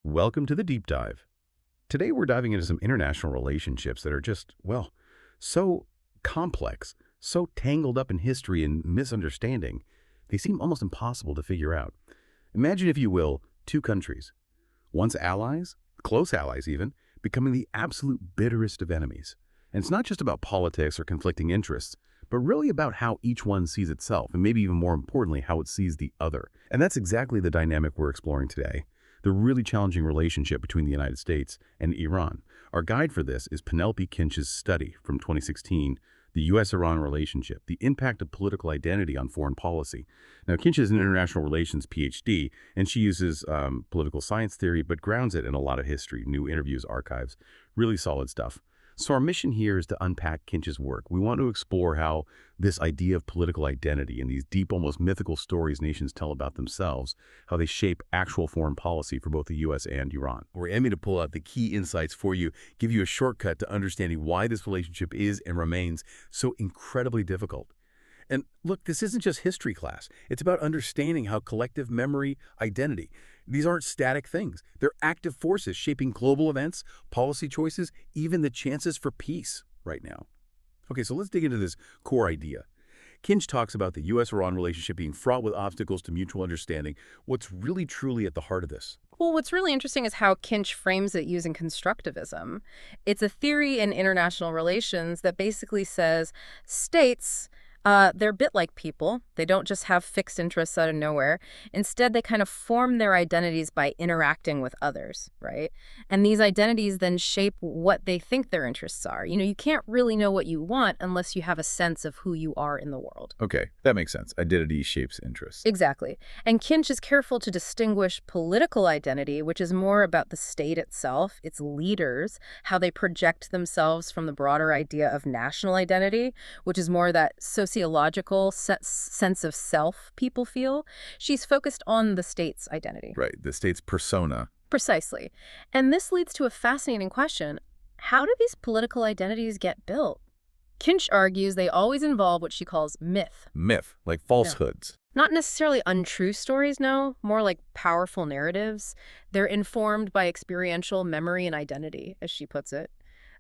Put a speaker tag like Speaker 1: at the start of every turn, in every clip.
Speaker 1: Welcome to the deep dive. Today we're diving into some international relationships that are just, well, so complex, so tangled up in history and misunderstanding, they seem almost impossible to figure out. Imagine, if you will, two countries, once allies, close allies even, becoming the absolute bitterest of enemies. And it's not just about politics or conflicting interests, but really about how each one sees itself, and maybe even more importantly, how it sees the other. And that's exactly the dynamic we're exploring today. The really challenging relationship between the United States and Iran. Our guide for this is Penelope Kinch's study from 2016, The U.S.-Iran Relationship, the Impact of Political Identity on Foreign Policy. Now, Kinch is an international relations PhD, and she uses political science theory, but grounds it in a lot of history, new interviews, archives, really solid stuff. So our mission here is to unpack Kinch's work. We want to explore how this idea of political identity and these deep, almost mythical stories nations tell about themselves, how they shape actual foreign policy for both the U.S. and Iran. We're aiming to pull out the key insights for you, give you a shortcut to understanding why this relationship is and remains so incredibly difficult. And look, this isn't just history class. It's about understanding how collective memory, identity, these aren't static things. They're active forces shaping global events, policy choices, even the chances for peace right now. Okay, so let's dig into this core idea. Kinch talks about the U.S.-Iran relationship being fraught with obstacles to mutual understanding. What's really truly at the heart of this?
Speaker 2: Well, what's really interesting is how Kinch frames it using constructivism. It's a theory in international relations that basically says states, they're a bit like people. They don't just have fixed interests out of nowhere. Instead, they kind of form their identities by interacting with others, right? And these identities then shape what they think their interests are. You can't really know what you want unless you have a sense of who you are in the world.
Speaker 1: Okay, that makes sense. Identity shapes interests.
Speaker 2: Exactly. And Kinch is careful to distinguish political identity, which is more about the state itself, its leaders, how they project themselves from the broader idea of national identity, which is more that sociological sense of self people feel. She's focused on the state's identity.
Speaker 1: Right, the state's persona.
Speaker 2: Precisely. And this leads to a fascinating question. How do these political identities get built? Kinch argues they always involve what she calls myth.
Speaker 1: Myth, like falsehoods.
Speaker 2: Not necessarily untrue stories, no, more like powerful narratives. They're informed by experiential memory and identity, as she puts it.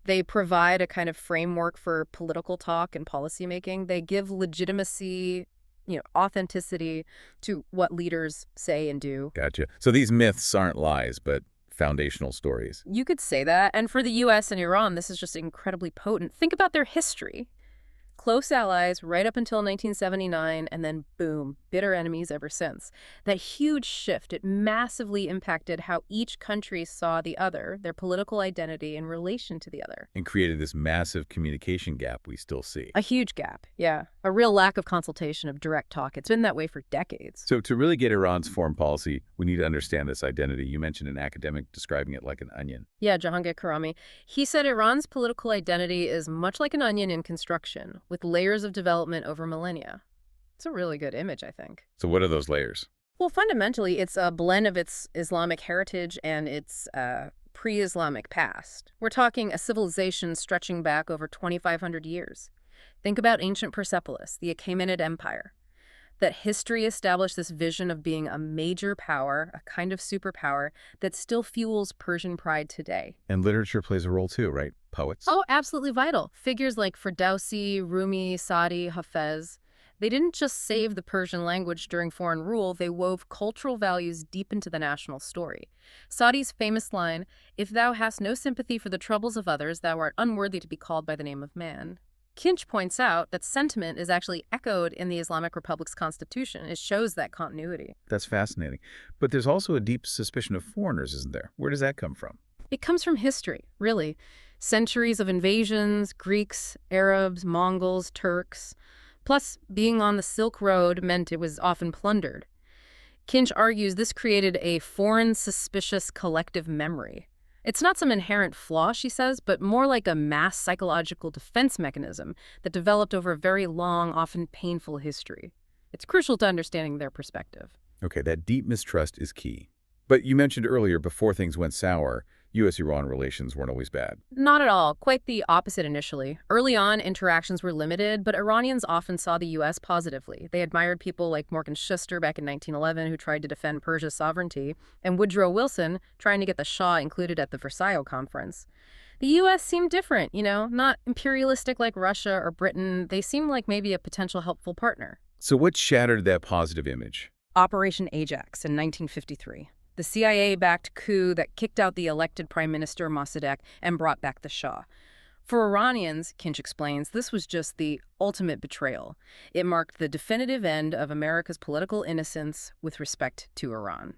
Speaker 2: They provide a kind of framework for political talk and policymaking. They give legitimacy, authenticity to what leaders say and do.
Speaker 1: Gotcha. So these myths aren't lies, but foundational stories.
Speaker 2: You could say that. And for the U.S. and Iran, this is just incredibly potent. Think about their history. Close allies right up until 1979, and then boom, bitter enemies ever since. That huge shift, it massively impacted how each country saw the other, their political identity in relation to the other.
Speaker 1: And created this massive communication gap we still see.
Speaker 2: A huge gap, yeah. A real lack of consultation, of direct talk. It's been that way for decades.
Speaker 1: So to really get Iran's foreign policy, we need to understand this identity. You mentioned an academic describing it like an onion.
Speaker 2: Yeah, Jahangir Karami. He said Iran's political identity is much like an onion in construction, with layers of development over millennia. It's a really good image, I think.
Speaker 1: So what are those layers?
Speaker 2: Well, fundamentally, it's a blend of its Islamic heritage and its pre-Islamic past. We're talking a civilization stretching back over 2,500 years. Think about ancient Persepolis, the Achaemenid Empire. That history established this vision of being a major power, a kind of superpower that still fuels Persian pride today.
Speaker 1: And literature plays a role too, right? Poets?
Speaker 2: Oh, absolutely vital. Figures like Ferdowsi, Rumi, Saadi, Hafez. They didn't just save the Persian language during foreign rule, they wove cultural values deep into the national story. Saadi's famous line, "If thou hast no sympathy for the troubles of others, thou art unworthy to be called by the name of man." Kinch points out that sentiment is actually echoed in the Islamic Republic's constitution. It shows that continuity.
Speaker 1: That's fascinating. But there's also a deep suspicion of foreigners, isn't there? Where does that come from?
Speaker 2: It comes from history, really. Centuries of invasions, Greeks, Arabs, Mongols, Turks. Plus, being on the Silk Road meant it was often plundered. Kinch argues this created a foreign, suspicious collective memory. It's not some inherent flaw, she says, but more like a mass psychological defense mechanism that developed over a very long, often painful history. It's crucial to understanding their perspective.
Speaker 1: Okay, that deep mistrust is key. But you mentioned earlier, before things went sour, U.S.-Iran relations weren't always bad.
Speaker 2: Not at all. Quite the opposite initially. Early on, interactions were limited, but Iranians often saw the U.S. positively. They admired people like Morgan Schuster back in 1911, who tried to defend Persia's sovereignty, and Woodrow Wilson trying to get the Shah included at the Versailles Conference. The U.S. seemed different, not imperialistic like Russia or Britain. They seemed like maybe a potential helpful partner.
Speaker 1: So what shattered that positive image?
Speaker 2: Operation Ajax in 1953. The CIA-backed coup that kicked out the elected Prime Minister Mossadegh and brought back the Shah. For Iranians, Kinch explains, this was just the ultimate betrayal. It marked the definitive end of America's political innocence with respect to Iran.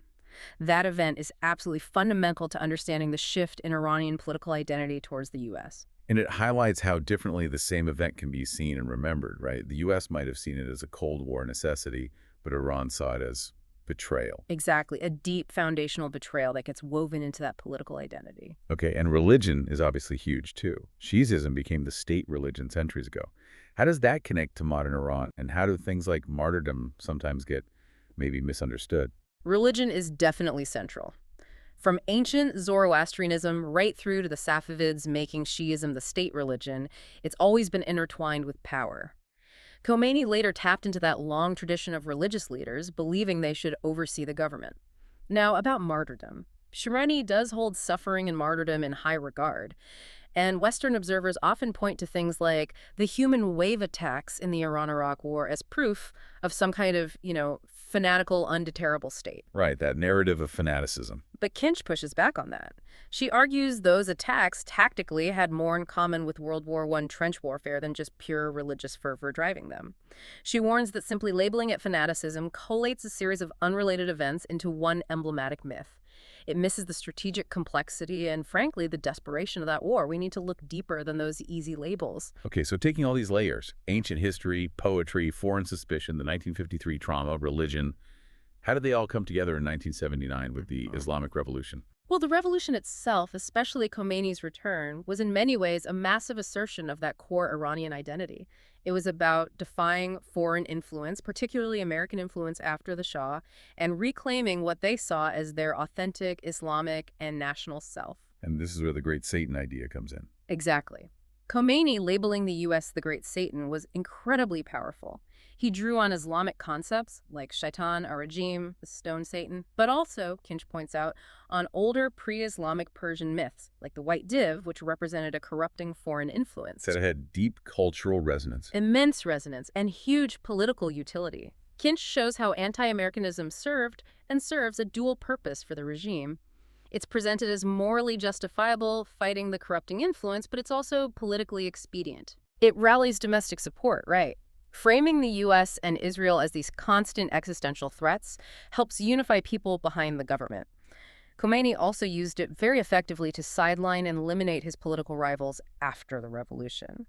Speaker 2: That event is absolutely fundamental to understanding the shift in Iranian political identity towards the U.S.
Speaker 1: And it highlights how differently the same event can be seen and remembered, right? The U.S. might have seen it as a Cold War necessity, but Iran saw it as betrayal.
Speaker 2: Exactly, a deep foundational betrayal that gets woven into that political identity.
Speaker 1: Okay, and religion is obviously huge too. Shiism became the state religion centuries ago. How does that connect to modern Iran, and how do things like martyrdom sometimes get maybe misunderstood?
Speaker 2: Religion is definitely central. From ancient Zoroastrianism right through to the Safavids making Shiism the state religion, it's always been intertwined with power. Khomeini later tapped into that long tradition of religious leaders believing they should oversee the government. Now, about martyrdom. Shirani does hold suffering and martyrdom in high regard, and Western observers often point to things like the human wave attacks in the Iran-Iraq War as proof of some kind of, fanatical, undeterrable state.
Speaker 1: Right, that narrative of fanaticism.
Speaker 2: But Kinch pushes back on that. She argues those attacks tactically had more in common with World War I trench warfare than just pure religious fervor driving them. She warns that simply labeling it fanaticism collates a series of unrelated events into one emblematic myth. It misses the strategic complexity and, frankly, the desperation of that war. We need to look deeper than those easy labels.
Speaker 1: Okay, so taking all these layers, ancient history, poetry, foreign suspicion, the 1953 trauma, religion, how did they all come together in 1979 with the Islamic Revolution?
Speaker 2: Well, the revolution itself, especially Khomeini's return, was in many ways a massive assertion of that core Iranian identity. It was about defying foreign influence, particularly American influence after the Shah, and reclaiming what they saw as their authentic Islamic and national self.
Speaker 1: And this is where the Great Satan idea comes in.
Speaker 2: Exactly. Khomeini labeling the U.S. the Great Satan was incredibly powerful. He drew on Islamic concepts like shaitan, a regime, the stone Satan, but also, Kinch points out, on older pre-Islamic Persian myths, like the white div, which represented a corrupting foreign influence.
Speaker 1: Said it had deep cultural resonance.
Speaker 2: Immense resonance and huge political utility. Kinch shows how anti-Americanism served and serves a dual purpose for the regime. It's presented as morally justifiable, fighting the corrupting influence, but it's also politically expedient. It rallies domestic support, right? Framing the U.S. and Israel as these constant existential threats helps unify people behind the government. Khomeini also used it very effectively to sideline and eliminate his political rivals after the revolution.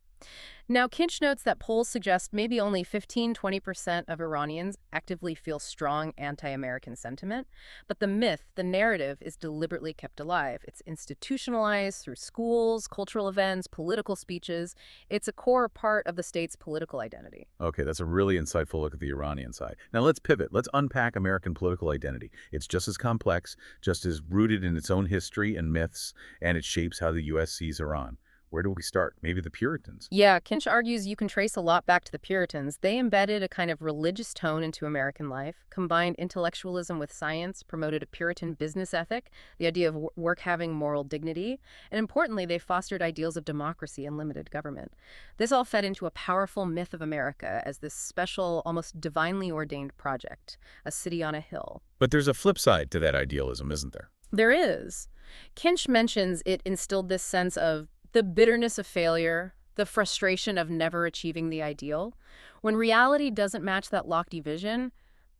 Speaker 2: Now, Kinch notes that polls suggest maybe only 15–20% of Iranians actively feel strong anti-American sentiment, but the myth, the narrative, is deliberately kept alive. It's institutionalized through schools, cultural events, political speeches. It's a core part of the state's political identity.
Speaker 1: Okay, that's a really insightful look at the Iranian side. Now let's pivot. Let's unpack American political identity. It's just as complex, just as rooted in its own history and myths, and it shapes how the U.S. sees Iran. Where do we start? Maybe the Puritans.
Speaker 2: Yeah, Kinch argues you can trace a lot back to the Puritans. They embedded a kind of religious tone into American life, combined intellectualism with science, promoted a Puritan business ethic, the idea of work having moral dignity, and importantly, they fostered ideals of democracy and limited government. This all fed into a powerful myth of America as this special, almost divinely ordained project, a city on a hill.
Speaker 1: But there's a flip side to that idealism, isn't there?
Speaker 2: There is. Kinch mentions it instilled this sense of the bitterness of failure, the frustration of never achieving the ideal. When reality doesn't match that lofty vision,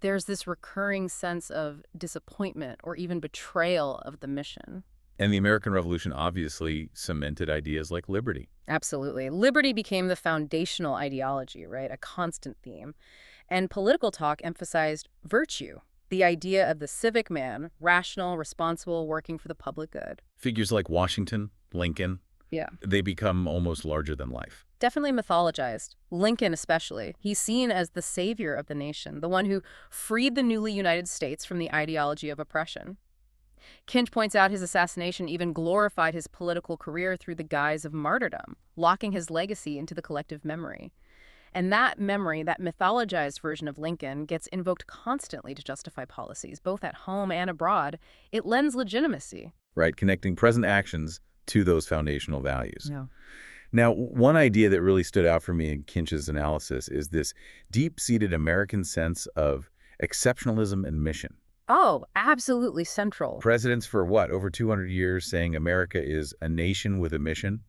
Speaker 2: there's this recurring sense of disappointment or even betrayal of the mission.
Speaker 1: And the American Revolution obviously cemented ideas like liberty.
Speaker 2: Absolutely. Liberty became the foundational ideology, right? A constant theme. And political talk emphasized virtue, the idea of the civic man, rational, responsible, working for the public good.
Speaker 1: Figures like Washington, Lincoln,
Speaker 2: yeah,
Speaker 1: they become almost larger than life.
Speaker 2: Definitely mythologized. Lincoln especially. He's seen as the savior of the nation, the one who freed the newly United States from the ideology of oppression. Kinch points out his assassination even glorified his political career through the guise of martyrdom, locking his legacy into the collective memory. And that memory, that mythologized version of Lincoln, gets invoked constantly to justify policies, both at home and abroad. It lends legitimacy.
Speaker 1: Right, connecting present actions to those foundational values.
Speaker 2: Yeah.
Speaker 1: Now, one idea that really stood out for me in Kinch's analysis is this deep-seated American sense of exceptionalism and mission.
Speaker 2: Oh, absolutely central.
Speaker 1: Presidents for what, over 200 years saying America is a nation with a mission?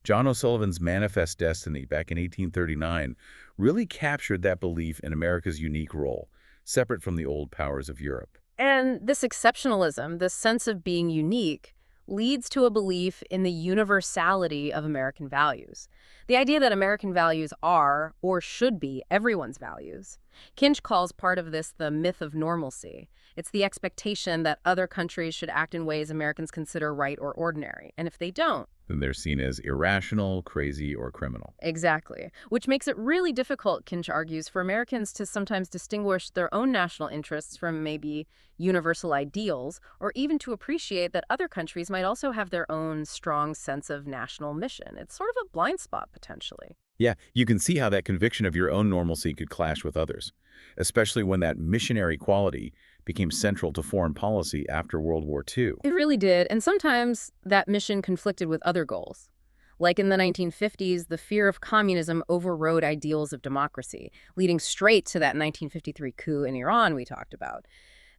Speaker 1: John O'Sullivan's Manifest Destiny back in 1839 really captured that belief in America's unique role, separate from the old powers of Europe.
Speaker 2: And this exceptionalism, this sense of being unique, leads to a belief in the universality of American values. The idea that American values are, or should be, everyone's values. Kinch calls part of this the myth of normalcy. It's the expectation that other countries should act in ways Americans consider right or ordinary. And if they don't,
Speaker 1: Then they're seen as irrational, crazy, or criminal.
Speaker 2: exactly. Which makes it really difficult, Kinch argues, for Americans to sometimes distinguish their own national interests from maybe universal ideals, or even to appreciate that other countries might also have their own strong sense of national mission. It's sort of a blind spot, potentially.
Speaker 1: Yeah, you can see how that conviction of your own normalcy could clash with others, especially when that missionary quality became central to foreign policy after World War II.
Speaker 2: It really did, and sometimes that mission conflicted with other goals. Like in the 1950s, the fear of communism overrode ideals of democracy, leading straight to that 1953 coup in Iran we talked about.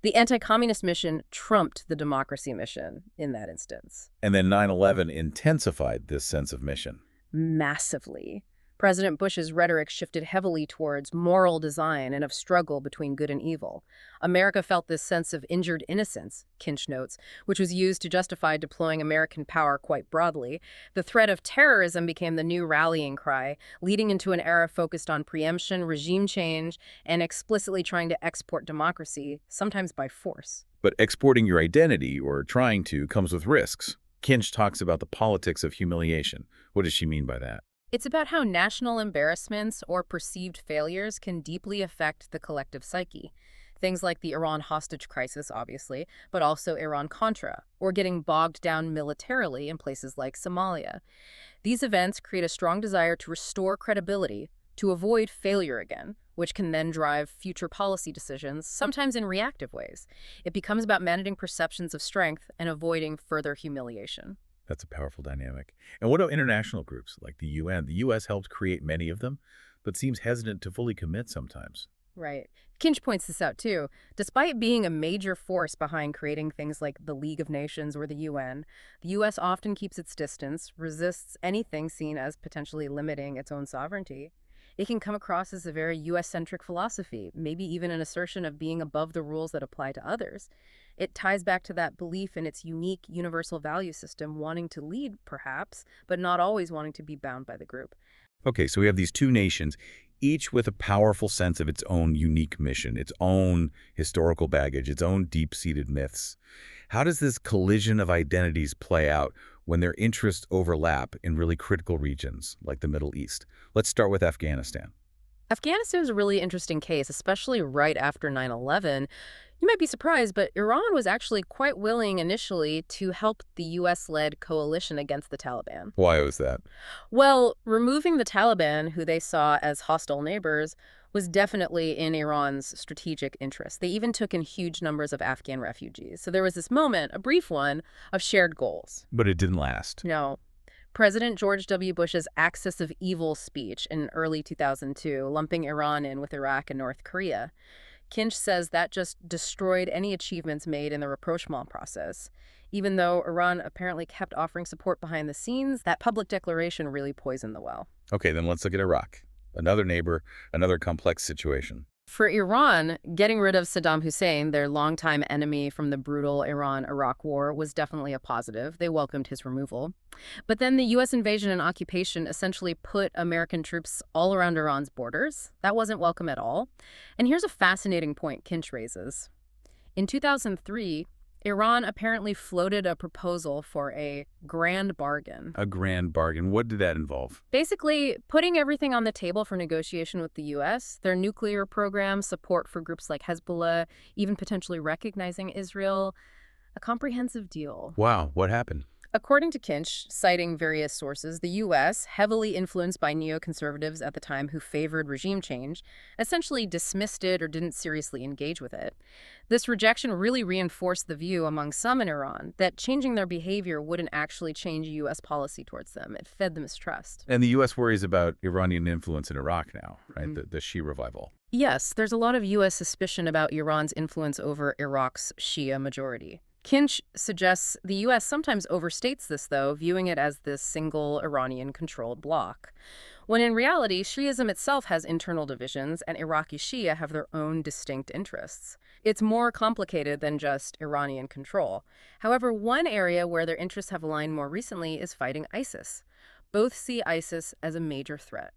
Speaker 2: The anti-communist mission trumped the democracy mission in that instance.
Speaker 1: And then 9/11 intensified this sense of mission.
Speaker 2: Massively. President Bush's rhetoric shifted heavily towards moral design and of struggle between good and evil. America felt this sense of injured innocence, Kinch notes, which was used to justify deploying American power quite broadly. The threat of terrorism became the new rallying cry, leading into an era focused on preemption, regime change, and explicitly trying to export democracy, sometimes by force.
Speaker 1: But exporting your identity, or trying to, comes with risks. Kinch talks about the politics of humiliation. What does she mean by that?
Speaker 2: It's about how national embarrassments or perceived failures can deeply affect the collective psyche. Things like the Iran hostage crisis, obviously, but also Iran-Contra, or getting bogged down militarily in places like Somalia. These events create a strong desire to restore credibility, to avoid failure again, which can then drive future policy decisions, sometimes in reactive ways. It becomes about managing perceptions of strength and avoiding further humiliation.
Speaker 1: That's a powerful dynamic. And what about international groups like the UN? The U.S. helped create many of them, but seems hesitant to fully commit sometimes.
Speaker 2: Right. Kinch points this out, too. Despite being a major force behind creating things like the League of Nations or the UN, the U.S. often keeps its distance, resists anything seen as potentially limiting its own sovereignty. It can come across as a very U.S.-centric philosophy, maybe even an assertion of being above the rules that apply to others. It ties back to that belief in its unique universal value system, wanting to lead, perhaps, but not always wanting to be bound by the group.
Speaker 1: Okay, so we have these two nations, each with a powerful sense of its own unique mission, its own historical baggage, its own deep-seated myths. How does this collision of identities play out when their interests overlap in really critical regions like the Middle East? Let's start with Afghanistan.
Speaker 2: Afghanistan is a really interesting case, especially right after 9/11. You might be surprised, but Iran was actually quite willing initially to help the U.S.-led coalition against the Taliban.
Speaker 1: Why was that?
Speaker 2: Well, removing the Taliban, who they saw as hostile neighbors, was definitely in Iran's strategic interest. They even took in huge numbers of Afghan refugees. So there was this moment, a brief one, of shared goals.
Speaker 1: But it didn't last.
Speaker 2: No. President George W. Bush's axis of evil speech in early 2002, lumping Iran in with Iraq and North Korea. Kinch says that just destroyed any achievements made in the rapprochement process. Even though Iran apparently kept offering support behind the scenes, that public declaration really poisoned the well.
Speaker 1: Okay, then let's look at Iraq. Another neighbor, another complex situation.
Speaker 2: For Iran, getting rid of Saddam Hussein, their longtime enemy from the brutal Iran-Iraq war, was definitely a positive. They welcomed his removal. But then the U.S. invasion and occupation essentially put American troops all around Iran's borders. That wasn't welcome at all. And here's a fascinating point Kinch raises. In 2003, Iran apparently floated a proposal for a grand bargain.
Speaker 1: A grand bargain. What did that involve?
Speaker 2: Basically, putting everything on the table for negotiation with the U.S., their nuclear program, support for groups like Hezbollah, even potentially recognizing Israel. A comprehensive deal.
Speaker 1: Wow, what happened?
Speaker 2: According to Kinch, citing various sources, the U.S., heavily influenced by neoconservatives at the time who favored regime change, essentially dismissed it or didn't seriously engage with it. This rejection really reinforced the view among some in Iran that changing their behavior wouldn't actually change U.S. policy towards them. It fed the mistrust.
Speaker 1: And the U.S. worries about Iranian influence in Iraq now, right? The Shia revival.
Speaker 2: Yes, there's a lot of U.S. suspicion about Iran's influence over Iraq's Shia majority. Kinch suggests the U.S. sometimes overstates this, though, viewing it as this single Iranian-controlled bloc, when in reality, Shiism itself has internal divisions and Iraqi Shia have their own distinct interests. It's more complicated than just Iranian control. However, one area where their interests have aligned more recently is fighting ISIS. Both see ISIS as a major threat.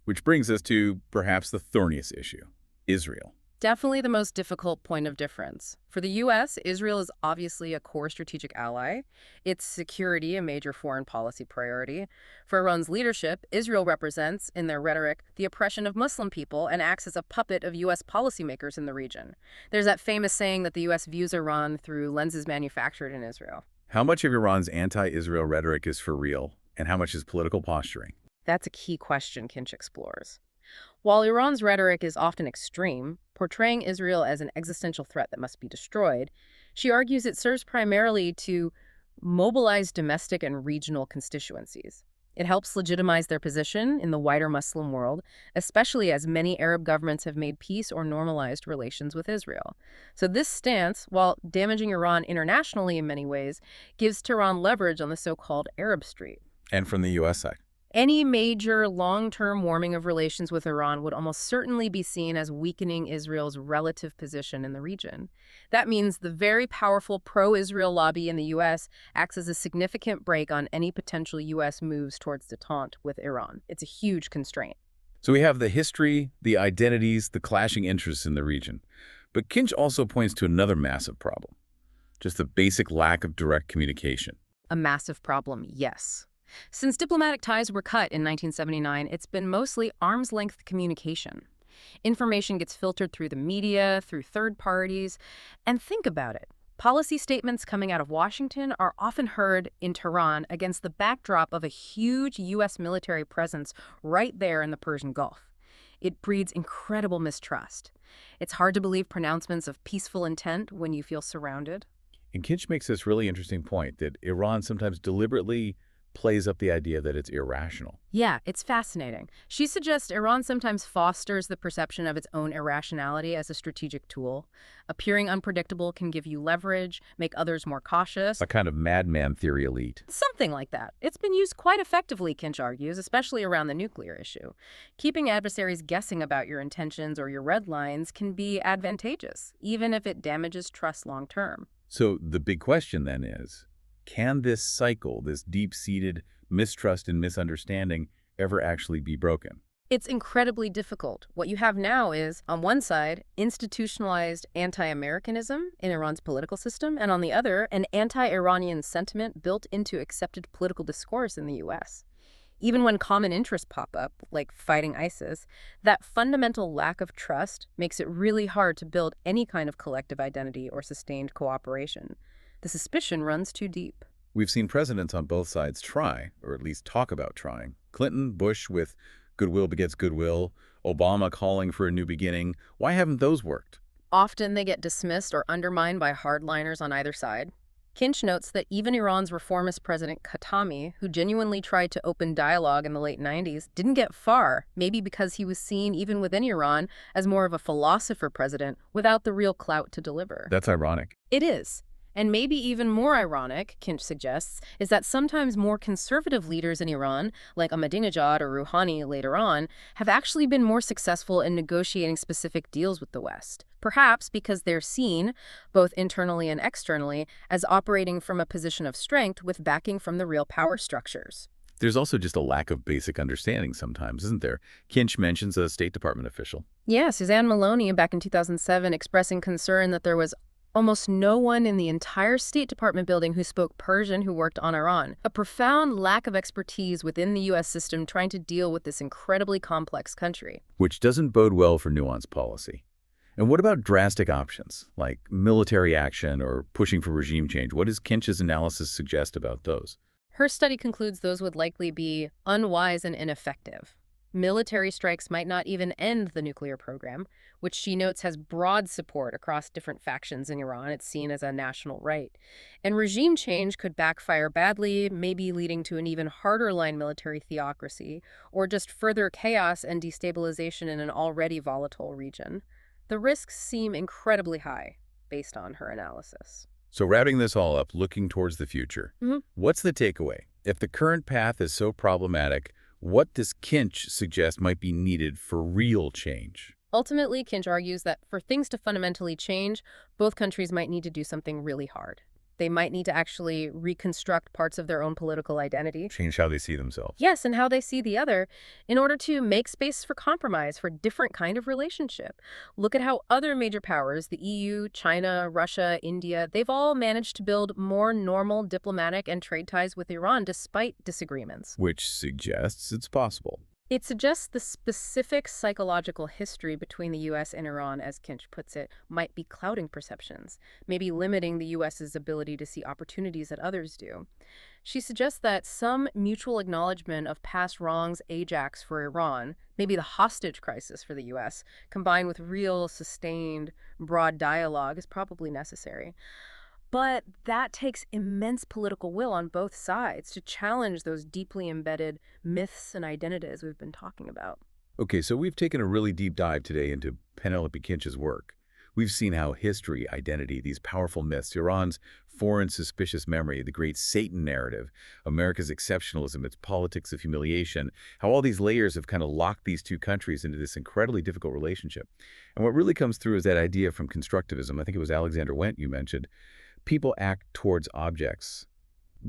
Speaker 1: Which brings us to perhaps the thorniest issue, Israel.
Speaker 2: Definitely the most difficult point of difference. For the U.S., Israel is obviously a core strategic ally. Its security a major foreign policy priority. For Iran's leadership, Israel represents, in their rhetoric, the oppression of Muslim people and acts as a puppet of U.S. policymakers in the region. There's that famous saying that the U.S. views Iran through lenses manufactured in Israel.
Speaker 1: How much of Iran's anti-Israel rhetoric is for real, and how much is political posturing?
Speaker 2: That's a key question Kinch explores. While Iran's rhetoric is often extreme, portraying Israel as an existential threat that must be destroyed, she argues it serves primarily to mobilize domestic and regional constituencies. It helps legitimize their position in the wider Muslim world, especially as many Arab governments have made peace or normalized relations with Israel. So this stance, while damaging Iran internationally in many ways, gives Tehran leverage on the so-called Arab Street.
Speaker 1: And from the U.S. side?
Speaker 2: Any major long-term warming of relations with Iran would almost certainly be seen as weakening Israel's relative position in the region. That means the very powerful pro-Israel lobby in the U.S. acts as a significant brake on any potential U.S. moves towards détente with Iran. It's a huge constraint.
Speaker 1: So we have the history, the identities, the clashing interests in the region. But Kinch also points to another massive problem, just the basic lack of direct communication.
Speaker 2: A massive problem, yes. Since diplomatic ties were cut in 1979, it's been mostly arm's-length communication. Information gets filtered through the media, through third parties. And think about it. Policy statements coming out of Washington are often heard in Tehran against the backdrop of a huge U.S. military presence right there in the Persian Gulf. It breeds incredible mistrust. It's hard to believe pronouncements of peaceful intent when you feel surrounded.
Speaker 1: And Kinch makes this really interesting point that Iran sometimes deliberately plays up the idea that it's irrational.
Speaker 2: Yeah, it's fascinating. She suggests Iran sometimes fosters the perception of its own irrationality as a strategic tool. Appearing unpredictable can give you leverage, make others more cautious.
Speaker 1: A kind of madman theory elite.
Speaker 2: Something like that. It's been used quite effectively, Kinch argues, especially around the nuclear issue. Keeping adversaries guessing about your intentions or your red lines can be advantageous, even if it damages trust long term.
Speaker 1: So the big question then is, can this cycle, this deep-seated mistrust and misunderstanding, ever actually be broken?
Speaker 2: It's incredibly difficult. What you have now is, on one side, institutionalized anti-Americanism in Iran's political system, and on the other, an anti-Iranian sentiment built into accepted political discourse in the U.S. Even when common interests pop up, like fighting ISIS, that fundamental lack of trust makes it really hard to build any kind of collective identity or sustained cooperation. The suspicion runs too deep.
Speaker 1: We've seen presidents on both sides try, or at least talk about trying. Clinton, Bush with goodwill begets goodwill, Obama calling for a new beginning. Why haven't those worked?
Speaker 2: Often they get dismissed or undermined by hardliners on either side. Kinch notes that even Iran's reformist President Khatami, who genuinely tried to open dialogue in the late 90s, didn't get far, maybe because he was seen, even within Iran, as more of a philosopher president without the real clout to deliver.
Speaker 1: That's ironic.
Speaker 2: It is. And maybe even more ironic, Kinch suggests, is that sometimes more conservative leaders in Iran, like Ahmadinejad or Rouhani later on, have actually been more successful in negotiating specific deals with the West. Perhaps because they're seen, both internally and externally, as operating from a position of strength with backing from the real power structures.
Speaker 1: There's also just a lack of basic understanding sometimes, isn't there? Kinch mentions a State Department official.
Speaker 2: Yeah, Suzanne Maloney, back in 2007, expressing concern that there was almost no one in the entire State Department building who spoke Persian who worked on Iran. A profound lack of expertise within the U.S. system trying to deal with this incredibly complex country.
Speaker 1: Which doesn't bode well for nuanced policy. And what about drastic options, like military action or pushing for regime change? What does Kinch's analysis suggest about those?
Speaker 2: Her study concludes those would likely be unwise and ineffective. Military strikes might not even end the nuclear program, which she notes has broad support across different factions in Iran. It's seen as a national right. And regime change could backfire badly, maybe leading to an even harder line military theocracy, or just further chaos and destabilization in an already volatile region. The risks seem incredibly high, based on her analysis.
Speaker 1: So wrapping this all up, looking towards the future, what's the takeaway? If the current path is so problematic, what does Kinch suggest might be needed for real change?
Speaker 2: Ultimately, Kinch argues that for things to fundamentally change, both countries might need to do something really hard. They might need to actually reconstruct parts of their own political identity.
Speaker 1: Change how they see themselves.
Speaker 2: Yes, and how they see the other, in order to make space for compromise, for different kind of relationship. Look at how other major powers, the EU, China, Russia, India, they've all managed to build more normal diplomatic and trade ties with Iran despite disagreements.
Speaker 1: Which suggests it's possible.
Speaker 2: It suggests the specific psychological history between the U.S. and Iran, as Kinch puts it, might be clouding perceptions, maybe limiting the U.S.'s ability to see opportunities that others do. She suggests that some mutual acknowledgement of past wrongs, Ajax for Iran, maybe the hostage crisis for the U.S., combined with real, sustained, broad dialogue is probably necessary. But that takes immense political will on both sides to challenge those deeply embedded myths and identities we've been talking about.
Speaker 1: Okay, so we've taken a really deep dive today into Penelope Kinch's work. We've seen how history, identity, these powerful myths, Iran's foreign suspicious memory, the great Satan narrative, America's exceptionalism, its politics of humiliation, how all these layers have kind of locked these two countries into this incredibly difficult relationship. And what really comes through is that idea from constructivism. I think it was Alexander Wendt you mentioned. People act towards objects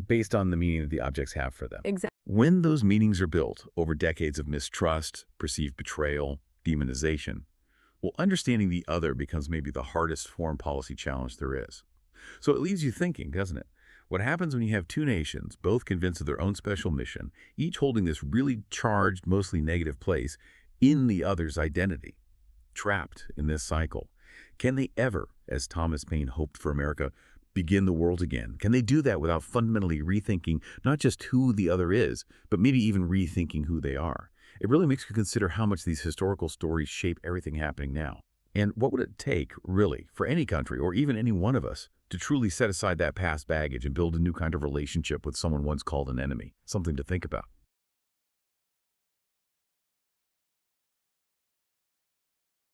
Speaker 1: based on the meaning that the objects have for them.
Speaker 2: Exactly.
Speaker 1: When those meanings are built over decades of mistrust, perceived betrayal, demonization, well, understanding the other becomes maybe the hardest foreign policy challenge there is. So it leaves you thinking, doesn't it? What happens when you have two nations, both convinced of their own special mission, each holding this really charged, mostly negative place in the other's identity, trapped in this cycle? Can they ever, as Thomas Paine hoped for America, begin the world again? Can they do that without fundamentally rethinking not just who the other is, but maybe even rethinking who they are? It really makes you consider how much these historical stories shape everything happening now. And what would it take, really, for any country, or even any one of us, to truly set aside that past baggage and build a new kind of relationship with someone once called an enemy? Something to think about.